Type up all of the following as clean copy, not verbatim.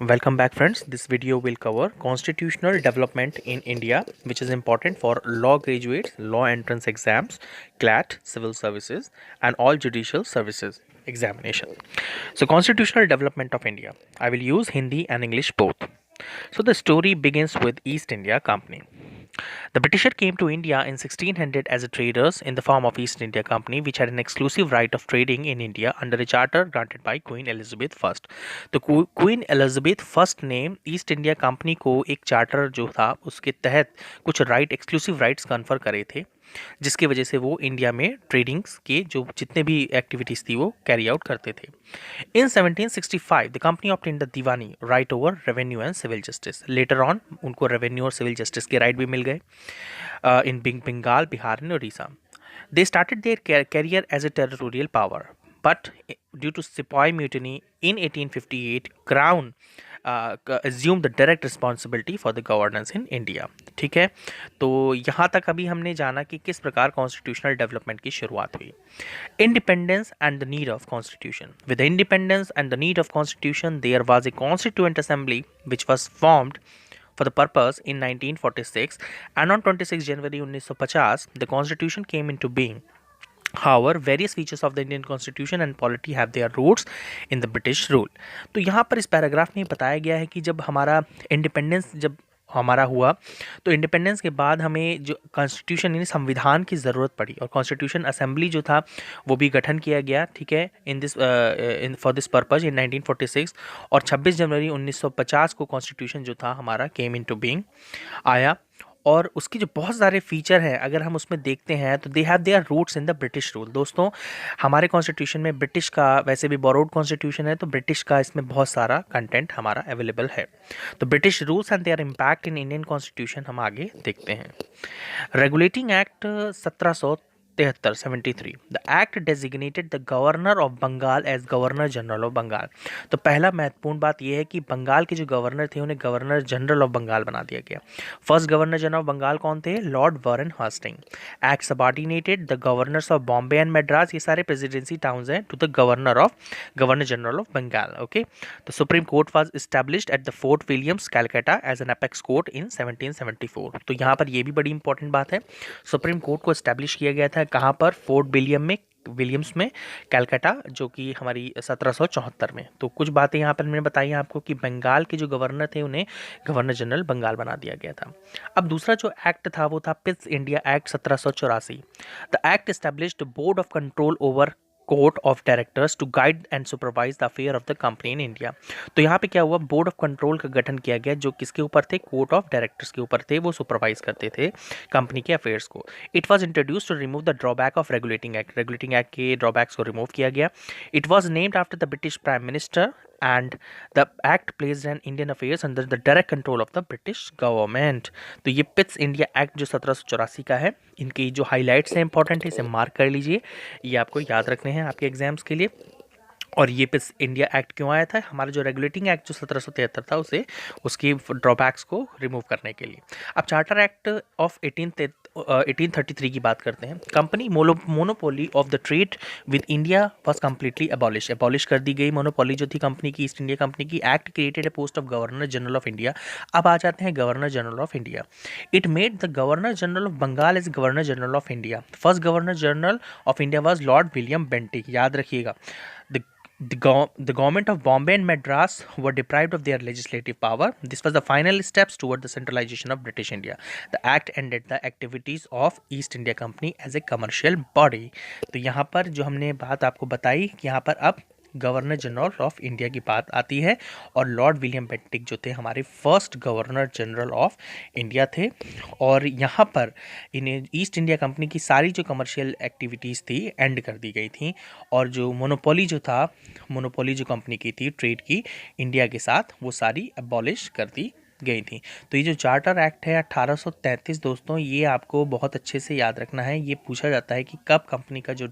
Welcome back friends. This video will cover constitutional development in India, which is important for law graduates, law entrance exams, Clat civil services and all judicial services examination. So constitutional development of India. I will use Hindi and English both. So the story begins with East India Company. The Britisher came to India in 1600 as a traders in the form of East India Company, which had an exclusive right of trading in India under a charter granted by Queen Elizabeth I. तो queen Elizabeth first ने east India company को एक charter जो था उसके तहत कुछ exclusive rights confer करे थे, जिसकी वजह से वो इंडिया में ट्रेडिंग्स के जो जितने भी एक्टिविटीज़ थी वो कैरी आउट करते थे। In 1765 the company obtained the diwani right over revenue and civil justice. Later on उनको रेवेन्यू और सिविल जस्टिस के राइट भी मिल गए in Bengal, Bihar and Orissa. They started their career as a territorial power, but due to Sepoy mutiny in 1858, Crown assumed the direct responsibility for the governance in India। ठीक है, तो यहाँ तक अभी हमने जाना कि किस प्रकार कॉन्स्टिट्यूशनल डेवलपमेंट की शुरुआत हुई। Independence and the need of constitution. With independence and the need of constitution there was a constituent assembly which was formed for the purpose in 1946, and on 26 January 1950 the constitution came into being। However, various features of the Indian Constitution and polity have their roots in the British rule। तो यहाँ पर इस paragraph में बताया गया है कि जब हमारा इंडिपेंडेंस हुआ तो इंडिपेंडेंस के बाद हमें जो कॉन्स्टिट्यूशन यानी संविधान की ज़रूरत पड़ी और कॉन्स्टिट्यूशन असेंबली जो था वो भी गठन किया गया। ठीक है, फॉर दिस पर्पज इन 1946, और 26 जनवरी 1950 को कॉन्स्टिट्यूशन जो था हमारा केम इनटू बीइंग आया। और उसकी जो बहुत सारे फीचर हैं अगर हम उसमें देखते हैं तो they have their roots in the British rule. दोस्तों, हमारे कॉन्स्टिट्यूशन में ब्रिटिश का, वैसे भी बोरोड कॉन्स्टिट्यूशन है तो ब्रिटिश का इसमें बहुत सारा कंटेंट हमारा अवेलेबल है। तो British rules and their impact in Indian constitution हम आगे देखते हैं। Regulating act 1773, the act designated the governor of Bengal as governor general of Bengal. तो पहला महत्वपूर्ण बात यह है कि बंगाल के जो गवर्नर थे उन्हें गवर्नर जनरल ऑफ बंगाल बना दिया गया। First governor general of Bengal कौन थे? Lord Warren Hastings. Act subordinated the governors of Bombay and Madras, ये सारे प्रेसिडेंसी टाउन्स हैं, to the governor general of Bengal. Okay, the supreme court was established at the fort Williams Calcutta as an apex court in 1774। तो यहाँ पर यह भी बड़ी important बात है, सुप्रीम कोर्ट को एस्टैब्लिश किया गया था कहाँ पर? फोर्ट विलियम्स में कैलकाटा, जो कि हमारी 1774 में। तो कुछ बातें यहाँ पर मैंने बताई आपको कि बंगाल के जो गवर्नर थे उन्हें गवर्नर जनरल बंगाल बना दिया गया था। अब दूसरा जो एक्ट था वो था Pitt's India act 1784। The act established board of control over court of directors to guide and supervise the affair of the company in India. तो यहाँ पे क्या हुआ? बोर्ड ऑफ कंट्रोल का गठन किया गया जो किसके ऊपर थे? कोर्ट ऑफ डायरेक्टर्स के ऊपर थे, वो सुपरवाइज करते थे कंपनी के अफेयर्स को। It was introduce to remove the drawback of regulating act के ड्रॉबैक्स को रिमूव किया गया। It was named after the British prime minister and the act placed an Indian affairs under the direct control of the British government। तो ये पिट्स India act जो 1784 का है, इनकी जो हाईलाइट्स हैं इंपॉर्टेंट है, इसे मार्क कर लीजिए, ये आपको याद रखने हैं आपके एग्जाम्स के लिए। और ये पिट्स इंडिया एक्ट क्यों आया था? हमारा जो रेगुलेटिंग एक्ट जो 1773 था उसे उसकी ड्रॉबैक्स को रिमूव करने के लिए। अब चार्टर एक्ट ऑफ 1833 की बात करते हैं। Company monopoly of the trade with India was completely abolish कर दी गई मोनोपोली जो थी कंपनी की, ईस्ट इंडिया कंपनी की। Act created a post of governor general of India. अब आ जाते हैं governor general of India. It made the governor general of Bengal as governor general of India. First governor general of India was lord William Bentinck. याद रखिएगा, the government of Bombay and Madras were deprived of their legislative power. This was the final steps toward the centralization of British India. The act ended the activities of East India Company as a commercial body। तो यहाँ पर जो हमने बात आपको बताई कि यहाँ पर अब गवर्नर जनरल ऑफ इंडिया की बात आती है, और लॉर्ड विलियम बेंटिक जो थे हमारे first governor general of India थे। और यहाँ पर इन्हें ईस्ट इंडिया कंपनी की सारी जो कमर्शियल एक्टिविटीज़ थी एंड कर दी गई थी, और जो मोनोपोली जो कंपनी की थी ट्रेड की इंडिया के साथ, वो सारी अबॉलिश कर दी गई थी। तो ये जो चार्टर एक्ट है 1833 दोस्तों, ये आपको बहुत अच्छे से याद रखना है। ये पूछा जाता है कि कब कंपनी का जो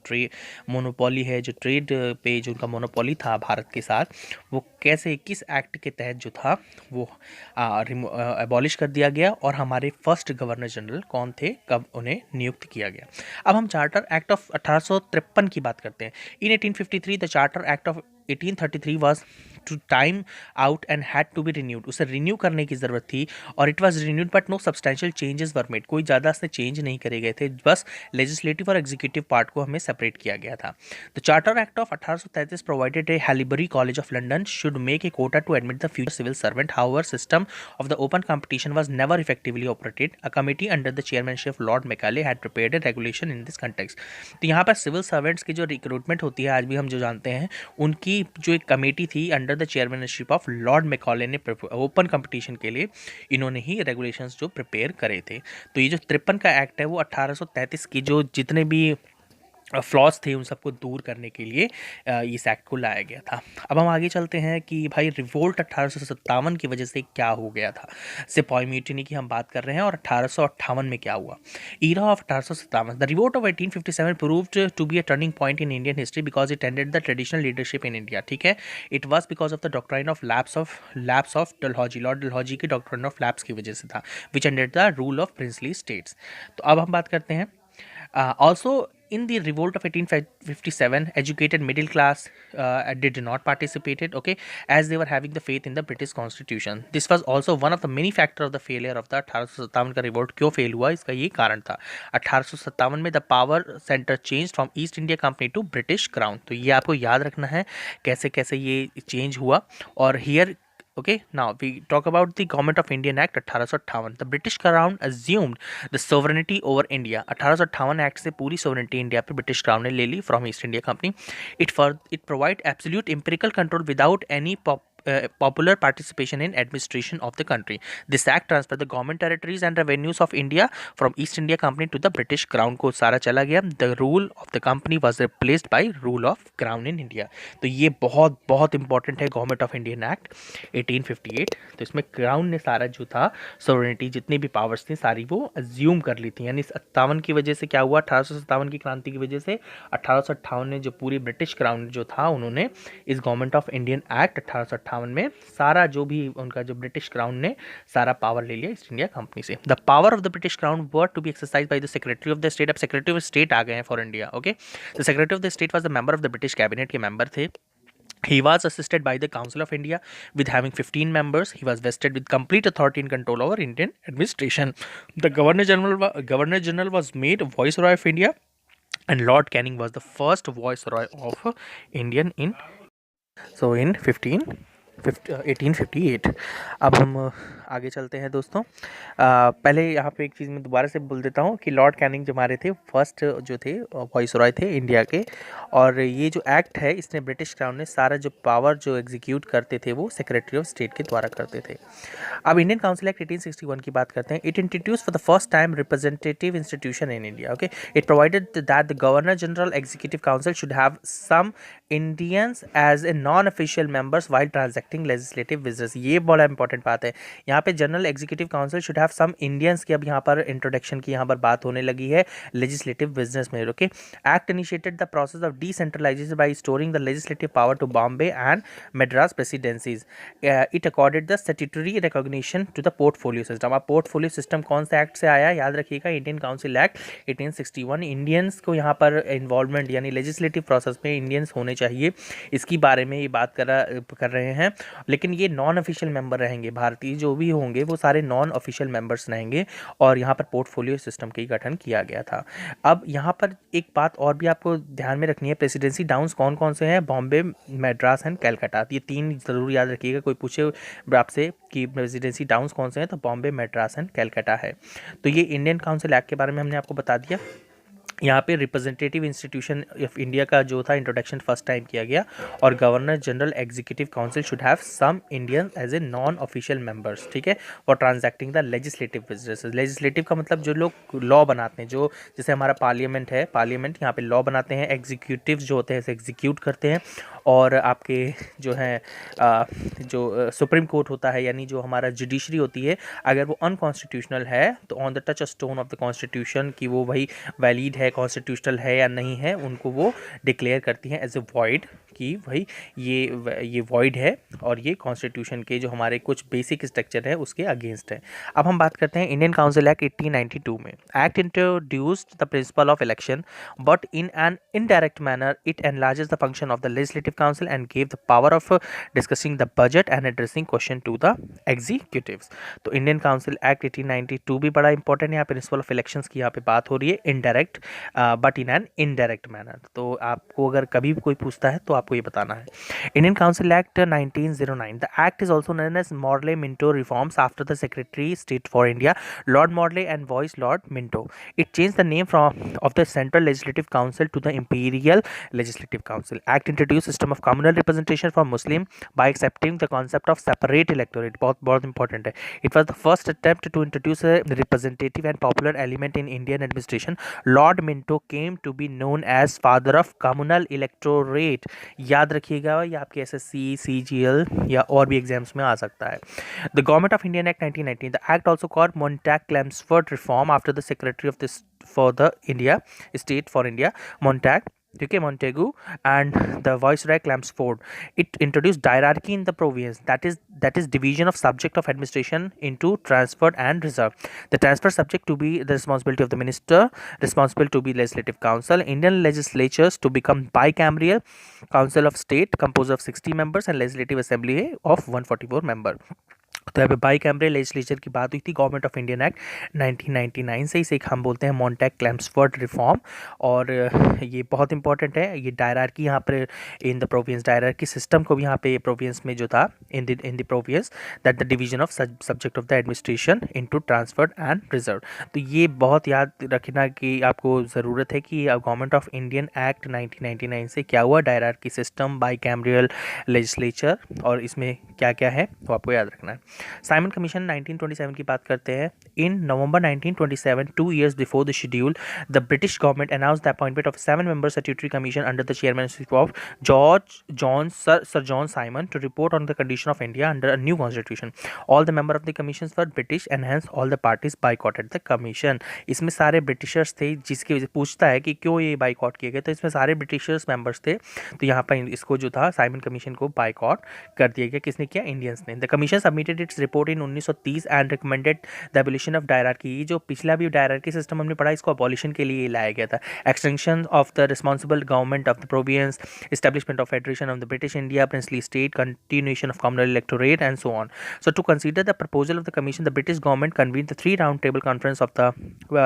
मोनोपोली है, जो ट्रेड पे जो उनका मोनोपोली था भारत के साथ, वो कैसे, किस एक्ट के तहत जो था वो अबॉलिश कर दिया गया, और हमारे फर्स्ट गवर्नर जनरल कौन थे, कब उन्हें नियुक्त किया गया। अब हम चार्टर एक्ट ऑफ 1853 की बात करते हैं। इन 1853 the charter act of 1833 was to time out and had to be renewed, उसे रिन्यू करने की ज़रूरत थी और it was renewed but no substantial changes were made, कोई ज़्यादा से चेंज नहीं करे गए थे, बस लेजिस्लेटिव और एग्जीक्यूटिव पार्ट को हमें सेपरेट किया गया था। The charter act of 1833 provided a Haileybury college of London should make a quota to admit the future civil servant, however system of the open competition was never effectively operated. A committee under the chairmanship of Lord Macaulay had prepared a regulation in this context. तो यहाँ पर civil servants की जो recruitment होती है आज भी हम जो जानते हैं, उनकी जो एक कमेटी थी under the chairmanship of Lord Macaulay ने ओपन कंपटीशन के लिए इन्होंने ही रेगुलेशंस जो प्रिपेयर करे थे। तो ये जो 53 का एक्ट है वो 1833 की जो जितने भी फ्लॉज थे उन सबको दूर करने के लिए इस एक्ट को लाया गया था। अब हम आगे चलते हैं कि भाई रिवोल्ट 1857 की वजह से क्या हो गया था। सिपाही म्यूटिनी की हम बात कर रहे हैं और 1858 में क्या हुआ। Era of 1857, the revolt of 1857 proved to be a turning point in Indian history because it ended the traditional leadership in India. ठीक है, it was because of the doctrine of lapse of Dalhousie, lord Dalhousie की doctrine of lapse की वजह से था, which ended the rule of princely states. तो अब हम बात करते हैं also in the revolt of 1857 educated middle class did not participated, okay, as they were having the faith in the British constitution. This was also one of the many factor of the failure of the 1857 का revolt क्यों fail हुआ, इसका ये कारण था। 1857 में the power centre change from East India company to British crown. तो ये आपको याद रखना है कैसे कैसे ये चेंज हुआ। और here okay, now we talk about the Government of Indian Act 1858. The British Crown assumed the sovereignty over India. 1858 एक्ट से पूरी sovereignty इंडिया पे ब्रिटिश क्राउन ने ले ली from East India company. It provide absolute empirical control without any popular participation in administration of the country. This act transferred the government territories and revenues of India from East India Company to the British Crown को सारा चला गया। The rule of the company was replaced by rule of Crown in India. तो ये बहुत बहुत important है Government of Indian Act 1858। तो इसमें क्राउन ने सारा जो था सोवरेनिटी जितनी भी पावर्स थी सारी वो अज्यूम कर ली थी। यानी 57 की वजह से क्या हुआ, 1857 की क्रांति की वजह से 1858 ने जो पूरी ब्रिटिश क्राउन जो था उन्होंने इस गवर्नमेंट ऑफ इंडियन एक्ट 1858 में सारा जो भी उनका जो ब्रिटिश क्राउन ने सारा पावर ले लिया ईस्ट इंडिया कंपनी से। The power of the British crown were to be exercise by the secretary of the state. अब सेक्रेटरी ऑफ स्टेट आ गए हैं for India, okay. The secretary of the state was the member of the British cabinet के member थे। He was assisted by the Council of India with having 15 members. He was vested with complete authority and control over Indian administration. The Governor General was made Viceroy of India, and Lord Canning was the first Viceroy of Indian in 1858। अब हम आगे चलते हैं दोस्तों। पहले यहाँ पे एक चीज़ मैं दोबारा से बोल देता हूँ कि लॉर्ड कैनिंग जो हमारे थे फर्स्ट जो थे वाइसरॉय थे इंडिया के, और ये जो एक्ट है इसने ब्रिटिश क्राउन ने सारा जो पावर जो एग्जीक्यूट करते थे वो सेक्रेटरी ऑफ स्टेट के द्वारा करते थे। अब इंडियन काउंसिल एक्ट 1861 की बात करते हैं। It introduce for the first time representative institution in India, okay. It provided that the governor general executive council should have some Indians as a non official members while transacting legislative business. ये बड़ा important बात है। यहाँ पे general executive council should have some Indians की अब यहाँ पर इंट्रोडक्शन की यहाँ पर बात होने लगी है लेजिस्लेटिव बिजनेस में, okay. Act initiated the process of decentralisation by storing the legislative power to Bombay and Madras presidencies. It accorded the statutory recognition to the portfolio system. अब पोर्टफोलियो सिस्टम कौन सा एक्ट से आया, याद रखिएगा, इंडियन काउंसिल एक्ट 1861। इंडियंस को यहाँ पर इन्वॉल्वमेंट यानी लेजिस्लेटिव प्रोसेस में इंडियंस होने चाहिए, इसकी बारे में ये बात कर रहे हैं। लेकिन ये नॉन ऑफिशियल मेंबर रहेंगे, भारतीय जो भी होंगे वो सारे नॉन ऑफिशियल मेंबर्स रहेंगे, और यहाँ पर पोर्टफोलियो सिस्टम का गठन किया गया था। अब यहाँ पर एक बात और भी आपको ध्यान में रखनी है, प्रेसिडेंसी टाउन्स कौन कौन से हैं, बॉम्बे, मद्रास एंड कलकत्ता। ये तीन जरूर याद रखिएगा, कोई पूछे आपसे कि प्रेसिडेंसी टाउन्स कौन से हैं तो बॉम्बे, मद्रास एंड कलकत्ता है। तो ये इंडियन काउंसिल एक्ट के बारे में हमने आपको बता दिया। यहाँ पे रिप्रेजेंटेटिव इंस्टीट्यूशन ऑफ इंडिया का जो था इंट्रोडक्शन फर्स्ट टाइम किया गया, और governor general executive council should have some Indian as a non official members, ठीक है, for transacting the legislative businesses. Legislative का मतलब जो लोग लॉ बनाते हैं, जो जैसे हमारा पार्लियामेंट है, पार्लियामेंट यहाँ पे लॉ बनाते हैं, एग्जीक्यूटिव जो होते हैं एग्जीक्यूट करते हैं, और आपके जो हैं जो सुप्रीम कोर्ट होता है यानी जो हमारा जुडिशरी होती है, अगर वो अनकॉन्स्टिट्यूशनल है तो on the touch stone of the constitution कि वो भाई वैलिड है, कॉन्स्टिट्यूशनल है या नहीं है, उनको वो डिक्लेयर करती हैं एज ए वॉइड कि भाई ये वॉइड है और ये कॉन्स्टिट्यूशन के जो हमारे कुछ बेसिक स्ट्रक्चर है उसके अगेंस्ट है। अब हम बात करते हैं इंडियन काउंसिल एक्ट 1892 में। Act introduced the principle of election but in an indirect manner it enlarges the function of the legislative council and gave the power of discussing the budget and addressing question to the executives. तो Indian council act 1892 भी बड़ा important है। यहाँ पे principle of elections की यहाँ पे बात हो रही है, indirect but in an indirect manner. तो आपको अगर कभी भी कोई पूछता है तो आपको ये बताना है। Indian council act 1909, the act is also known as Morley Minto reforms after the secretary state for India lord Morley and vice lord Minto. It change the name from of the central legislative council to the imperial legislative council. Act introduce system of communal representation for Muslim by accepting the concept of separate electorate. बहुत बहुत important है। It was the first attempt to introduce a representative and popular element in Indian administration. Lord Minto came to be known as father of communal electorate. याद रखिएगा, ये आपके SSC CGL या और भी एग्जाम्स में आ सकता है। The Government of Indian Act 1919. The act also called Montague-Chelmsford reform after the secretary of this for the India state for India Montague, ठीक है, Montagu and the Viceroy Chelmsford. It introduced hierarchy in the province, that is division of subject of administration into transferred and reserved. The transfer subject to be the responsibility of the minister, responsible to be legislative council. Indian legislatures to become bicameral, council of state composed of 60 members and legislative assembly of 144 member. तो यहाँ पे by cameral legislature की बात हुई थी government of Indian act 1999 से। इसे हम बोलते हैं मॉन्टैग क्लेम्सफोर्ड रिफॉर्म। और ये बहुत इंपॉर्टेंट है। ये डायरार्की यहाँ पर इन द प्रोविंस, डायरार्की सिस्टम को भी यहाँ पे प्रोविंस में जो था in the province, that the division of subject of the administration into transferred and reserve. तो ये बहुत याद रखना कि आपको ज़रूरत है कि गवर्नमेंट ऑफ इंडियन एक्ट 1999 से क्या हुआ, डायरार्की सिस्टम, बाई कैमरल लेजिस्लेचर, और इसमें क्या क्या है वो आपको याद रखना है। साइमन कमीशन 1927 की बात करते हैं। इन नवंबर 1927, 2 years before the schedule, the British government announced the appointment of a 7-member statutory commission under the chairmanship of Sir John Simon to report on the condition of India under a new constitution. All the members of the commissions were British and hence all the parties boycotted the commission. इसमें सारे Britishers थे, जिसकी वजह पूछता है कि क्यों ये बाइकआउट किए गए, तो इसमें सारे ब्रिटिशर्स मेंबर्स थे। तो यहाँ पर इसको जो था साइमन कमीशन को बाइकआउट कर दिया गया। किसने किया? इंडियंस ने। The commission submitted its report in 1930 and recommended the abolition of dyarchy. जो पिछला भी डायरार्की सिस्टम हमने पढ़ा, इसको अबॉलिशन के लिए लाया गया था। Extension of the responsible government of the province, establishment of federation of the British India, princely state, continuation of communal electorate and so on. So to consider the proposal of the commission, the British government convened the 3 round table conference of the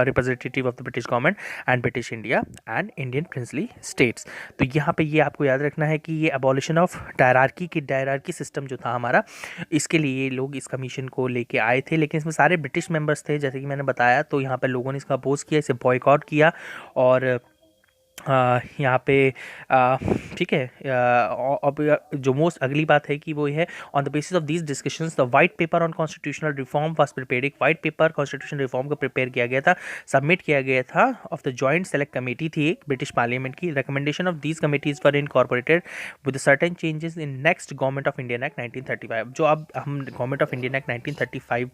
representative of the British government and British India and Indian princely states. तो यहाँ पे ये आपको याद रखना है कि ये abolition of डायरार्की की डायरार्की सिस्टम जो था हमारा, इसके लिए लोग इस कमीशन को लेके आए थे, लेकिन इसमें सारे ब्रिटिश मेंबर्स थे जैसे कि मैंने बताया। तो यहाँ पर लोगों ने इसका अपोज किया, इसे बॉयकॉट किया। और यहाँ पे ठीक है। अब जो मोस्ट अगली बात है कि वो है on the basis of these discussions the white paper on constitutional reform was prepared. एक वाइट पेपर कॉन्स्टिट्यूशन रिफॉर्म को प्रिपेयर किया गया था, सबमिट किया गया था of the joint select committee थी एक ब्रिटिश पार्लियामेंट की। Recommendation of these committees were incorporated with certain changes in next government of Indian act 1935। जो अब हम गवर्नमेंट ऑफ इंडियन एक्ट 1935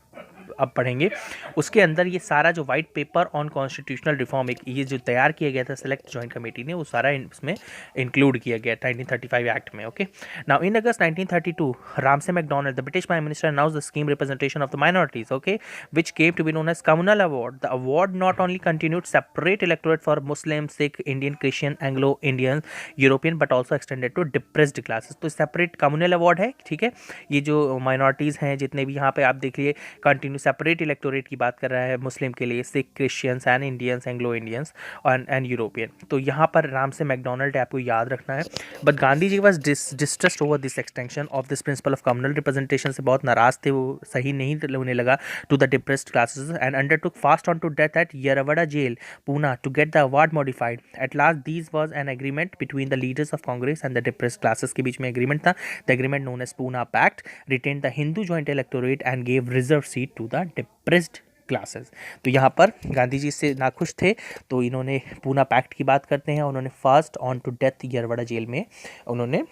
अब पढ़ेंगे, उसके अंदर ये सारा जो white paper on constitutional reform एक ये जो तैयार किया गया था सेलेक्ट जॉइंट कमेटी ने, वो सारा इसमें इंक्लूड किया गया 1935 एक्ट में। Okay, now in August 1932 Ramsay MacDonald the British prime minister announced the scheme representation of the minorities, okay, which came to be known as communal award. The award not only continued separate electorate for Muslim, Sikh, Indian, Christian, Anglo Indian, European, but also extended to depressed classes. तो separate communal award है, ठीक है। ये जो minorities हैं जितने भी यहाँ पे आप देख लिए, कंटिन्यू सेपरेट इलेक्टोरेट की बात कर रहा है मुस्लिम के लिए, Sikh, Christians and Indians, Anglo Indians and European. तो यहाँ पर राम से मैकडॉनल्ड आपको याद रखना है। But Gandhi ji was distressed over this extension of this principle of communal representation, से बहुत नाराज थे वो, सही नहीं होने लगा to the depressed classes and undertook fast on to death at Yerwada jail Poona to get the award modified. At last this was an agreement between the leaders of Congress and the depressed classes के बीच में agreement था। The agreement known as Poona pact retain the Hindu joint electorate and gave reserve seat to the depressed classes. तो यहाँ पर गांधी जी इससे नाखुश थे, तो इन्होंने पूना पैक्ट की बात करते हैं। उन्होंने fast on to death Yerwada jail में उन्होंने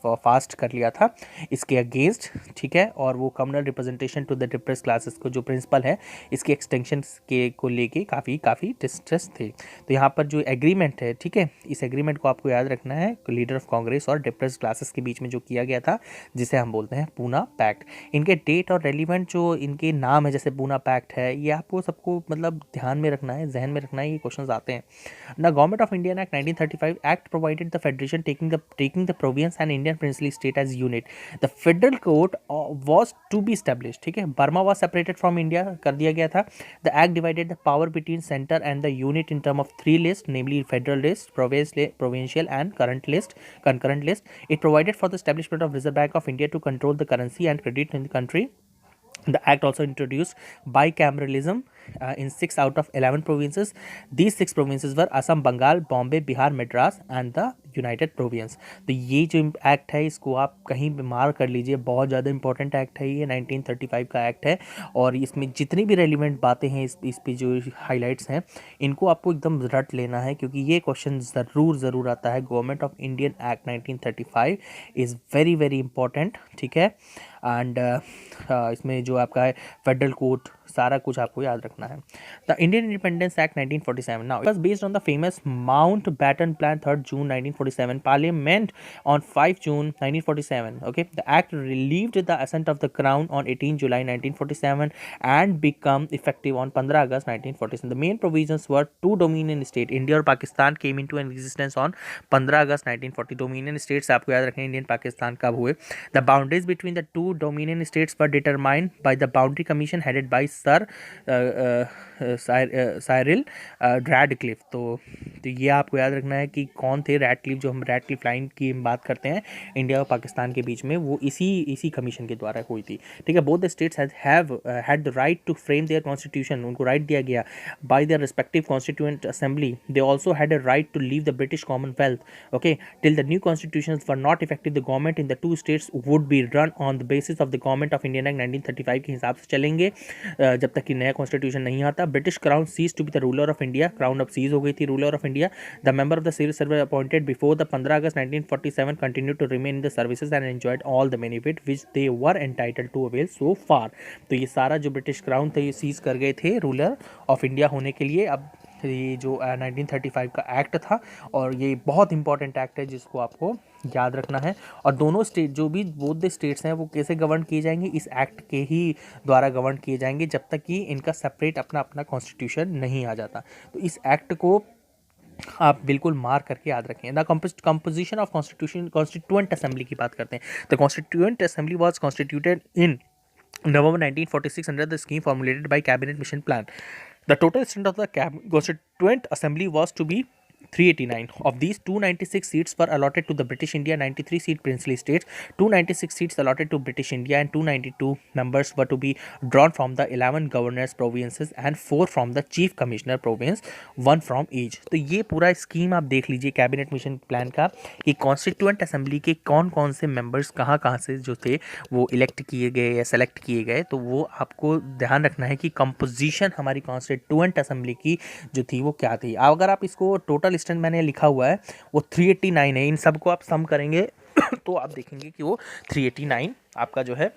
फास्ट कर लिया था इसके अगेंस्ट, ठीक है। और वो communal representation to the depress classes को जो प्रिंसिपल है इसके एक्सटेंशन के को लेके काफ़ी डिस्ट्रेस थे। तो यहाँ पर जो एग्रीमेंट है, ठीक है, इस एग्रीमेंट को आपको याद रखना है, लीडर ऑफ कांग्रेस और डिप्रेस क्लासेस के बीच में जो किया गया था, जिसे हम बोलते हैं पूना पैक्ट। इनके डेट और रेलिवेंट जो इनके नाम है, जैसे पूना पैक्ट है, ये आपको सबको मतलब ध्यान में रखना है, जहन में रखना है, ये क्वेश्चंस आते हैं। The government of India act 1935 act provided the federation taking the province and Indian princely state as unit. The federal court was to be established, ठीक है। Burma was separated from India कर दिया गया था। The act divided the power between centre and the unit in term of 3 list, namely federal list, provincial and concurrent list. It provided for the establishment of Reserve Bank of India to control the currency and credit in the country. The act also introduced bicameralism in 6 out of 11 provinces. These 6 provinces were Assam, Bengal, Bombay, Bihar, Madras and the United province. तो ये जो act है इसको आप कहीं भी mark कर लीजिए, बहुत ज़्यादा इंपॉर्टेंट एक्ट है ये, 1935 का एक्ट है। और इसमें जितनी भी रेलिवेंट बातें हैं इस पे जो हाइलाइट्स हैं इनको आपको एकदम रट लेना है, क्योंकि ये क्वेश्चन ज़रूर आता है। Government of Indian act 1935 is very very important, ठीक है। एंड इसमें जो आपका है फेडरल कोर्ट, सारा कुछ आपको याद रखना है। The Indian independence act 1947 now it was based on the famous Mountbatten plan 3 June 1947, parliament on 5 June 1947, okay. The act relieved the assent of the crown on 18 July 1947 and become effective on 15 August 1947. The main provisions were two dominion state, India और Pakistan came into existence on 15 August 1940. dominion states आपको याद रखना है, Indian Pakistan कब हुए। The boundaries between the two dominion states were determined by the boundary commission headed by sir Cyril Radcliffe. तो ये आपको याद रखना है कि कौन थे रैडक्लिफ, जो हम रैडक्लिफ लाइन की बात करते हैं इंडिया और पाकिस्तान के बीच में, वो इसी कमीशन के द्वारा हुई थी, ठीक है। Both the states have had the right to frame their constitution, उनको राइट दिया गया by their respective constituent assembly. They also had a right to leave the British Commonwealth, okay, till the new constitutions were not effective. The government in the two states would be run on the basis of the government of India act 1935 के हिसाब से चलेंगे जब तक कि नया constitution नहीं आता। British crown cease to be the ruler of India, crown अब सीज हो गई थी, ruler of India. The member of the civil service appointed before the 15 August 1947 continue to remain in the services and enjoyed all the benefit which they were entitled to avail so far. तो ये सारा जो British crown था ये seize कर गए थे ruler of India होने के लिए। अब ये जो 1935 का एक्ट था, और ये बहुत इंपॉर्टेंट एक्ट है जिसको आपको याद रखना है। और दोनों स्टेट जो भी बोथ द स्टेट्स हैं वो कैसे गवर्न किए जाएंगे, इस एक्ट के ही द्वारा गवर्न किए जाएंगे जब तक कि इनका सेपरेट अपना कॉन्स्टिट्यूशन नहीं आ जाता। तो इस एक्ट को आप बिल्कुल मार्क करके याद रखें। The composition of constituent assembly की बात करते हैं। The constituent assembly was constituted in November 1946 under the scheme formulated by Cabinet Mission Plan. The total strength of the Constituent Assembly was to be 389. Of these, 296 seats were allotted to the British India, 93 seat princely states, 296 seats allotted to British India, and 292 members were to be drawn from the 11 governors provinces and 4 from the chief commissioner province, 1 from each. तो ये पूरा scheme आप देख लीजिए cabinet mission plan का, कि constituent assembly के कौन कौन से मेंबर्स कहाँ से जो थे वो इलेक्ट किए गए या सेलेक्ट किए गए। तो वो आपको ध्यान रखना है कि कंपोजिशन हमारी कॉन्स्टिट्यूएंट असेंबली की जो थी वो क्या थी। अगर आप इसको टोटल स्ट्रेंथ मैंने लिखा हुआ है वो 389 है, इन सबको आप सम करेंगे तो आप देखेंगे कि वो 389 आपका जो है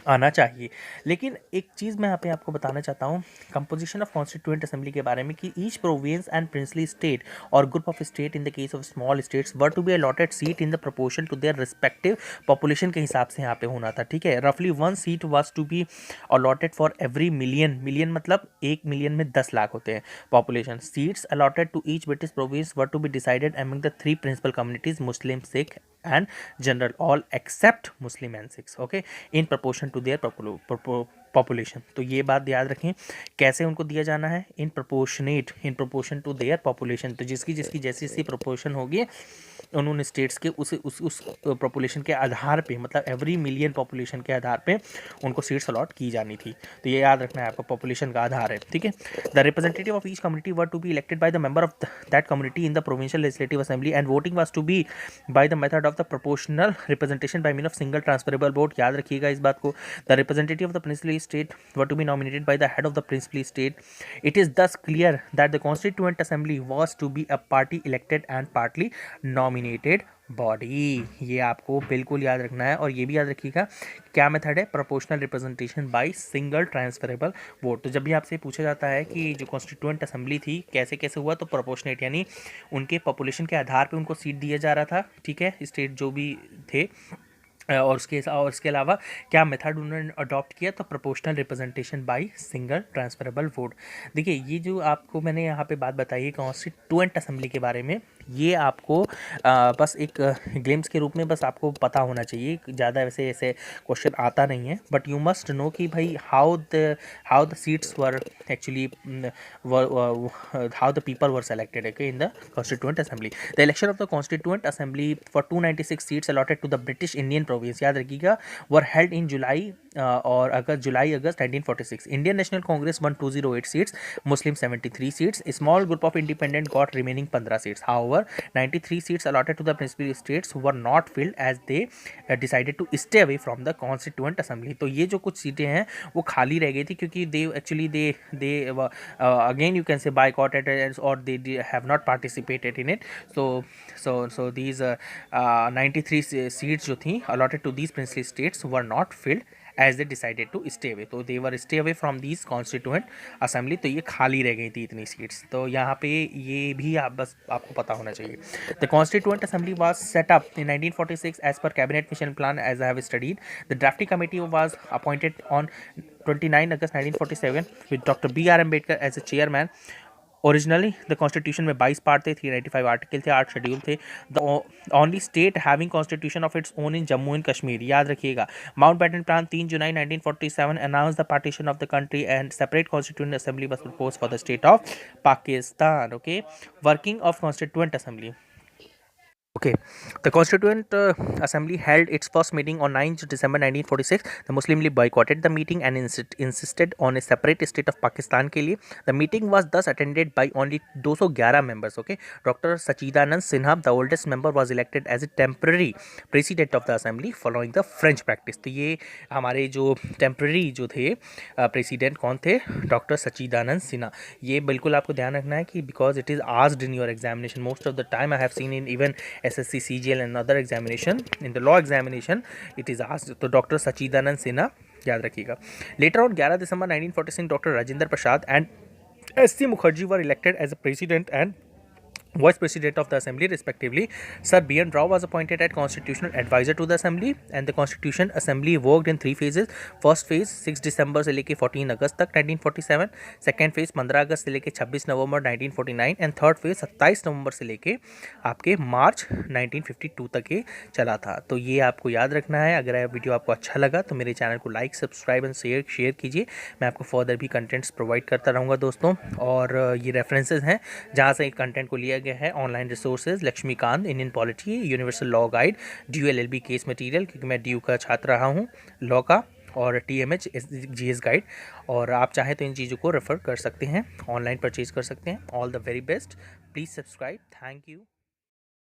आना चाहिए। लेकिन एक चीज़ मैं यहाँ पे आपको बताना चाहता हूँ कंपोजिशन ऑफ कॉन्स्टिट्यूएंट असेंबली के बारे में, कि each province and princely state और group of state in the case of small states were to be allotted seat in the proportion to their respective population के हिसाब से यहाँ पे होना था, ठीक है। रफली 1 seat was to be allotted for every million मतलब 1 मिलियन में 10 लाख होते हैं population. Seats allotted to each British province were to be decided among the 3 principal communities, Muslim, Sikh and general, all except Muslim and Sikhs, okay, in proportion to their population। तो ये बात याद रखें, कैसे उनको दिया जाना है, in proportion to their population। तो जिसकी जैसी प्रोपोर्शन होगी उन्होंने स्टेट्स के उस पॉपुलेशन के आधार पे, मतलब एवरी मिलियन पॉपुलेशन के आधार पे उनको सीट्स अलॉट की जानी थी। तो ये याद रखना है, आपका पॉपुलेशन का आधार है, ठीक है। The representative of each community were to be elected by the member of that community in the provincial legislative assembly and voting was to be by the method of the proportional representation by mean of single transferable vote. याद रखिएगा इस बात को। The representative of the princely state were to be nominated by the head of the princely state. It is thus clear that the constituent assembly was to be a partly elected and partly nominated body. ये आपको बिल्कुल याद रखना है। और ये भी याद रखिएगा क्या मेथड है, proportional representation by single transferable vote. तो जब भी आपसे पूछा जाता है कि जो कॉन्स्टिट्यूएंट असेंबली थी कैसे कैसे हुआ, तो प्रोपोर्शनेट यानी उनके पॉपुलेशन के आधार पे उनको सीट दिया जा रहा था, ठीक है, स्टेट जो भी थे। और उसके अलावा क्या मेथड उन्होंने अडॉप्ट किया, तो proportional representation by single transferable vote. देखिए ये जो आपको मैंने यहाँ पे बात बताई है कॉन्स्टिट्यूएंट असेंबली के बारे में, ये आपको बस एक ग्लिम्स के रूप में बस आपको पता होना चाहिए। ज़्यादा वैसे ऐसे क्वेश्चन आता नहीं है, बट यू मस्ट नो कि भाई how the seats were actually, how the people were selected in the constituent assembly. The election of the constituent assembly for 296 seats allotted to the British Indian province, याद रखिएगा, were held in जुलाई और अगस्त 1946। Indian National Congress won 208 seats, Muslim 73 seats, small group of independent got remaining 15 seats. However 93 seats allotted to the princely states were not field as they decided to stay away from the constituent assembly. तो ये जो कुछ सीटें हैं वो खाली रह गई थी क्योंकि they actually they again you can say boycotted it or they have not participated in it. So these 93 seats जो थी allotted to these princely states were not filled as they decided to stay away. तो they were stay away from these constituent assembly, तो ये खाली रह गई थी इतनी सीट्स। तो यहाँ पे ये भी आप बस आपको पता होना चाहिए। The constituent assembly was set up in 1946 as per cabinet mission plan as I have studied. The drafting committee was appointed on 29 August 1947 with Dr. B.R. Ambedkar as a chairman. Originally the constitution में 22 part थे, 395 article थे, 8 schedule थे। The only state having constitution of its own in Jammu and Kashmir. याद रखिएगा Mountbatten plan 3 July 1947 announce the partition of the country and separate constituent assembly was propose for the state of Pakistan. Okay, working of constituent assembly. Okay, the Constituent Assembly held its first meeting on 9th December 1946. The Muslim League boycotted the meeting and insisted on a separate state of Pakistan के लिए. The meeting was thus attended by only 211 members. Okay, Dr. Sachidanand Sinha, the oldest member, was elected as a temporary president of the assembly following the French practice. तो ये हमारे जो temporary जो थे president कौन थे, Dr. Sachidanand Sinha। ये बिल्कुल आपको ध्यान रखना है कि because it is asked in your examination most of the time, I have seen in even SSC CGL and other examination, in the law examination it is asked। तो doctor Sachidanand Sinha याद रखिएगा। Later on 11 December 1946 doctor Rajendra Prasad and SC Mukherjee were elected as a president and Vice President of the Assembly respectively. Sir B.N. Rao was appointed as Constitutional Advisor to the Assembly and the Constitution Assembly worked in 3 phases. First phase 6 दिसंबर से लेके 14 अगस्त तक 1947, second phase 15 अगस्त से लेके 26 नवंबर 1949 and third phase 27 नवंबर से लेके आपके मार्च 1952 तक ये चला था। तो ये आपको याद रखना है। अगर वीडियो आपको अच्छा लगा तो मेरे चैनल को लाइक, सब्सक्राइब एंड शेयर कीजिए। मैं आपको फर्दर भी कंटेंट्स प्रोवाइड करता रहूँगा दोस्तों। और ये रेफरेंसेज हैं जहाँ से कंटेंट को लिया गया है। Online resources Laxmikant, Indian polity, universal law guide, D.U Ll.B case material क्योंकि मैं D.U का छात्र रहा हूँ लॉ का, और TMH GS गाइड। और आप चाहें तो इन चीज़ों को रेफर कर सकते हैं, ऑनलाइन परचेज कर सकते हैं। All the very best, please subscribe. Thank you.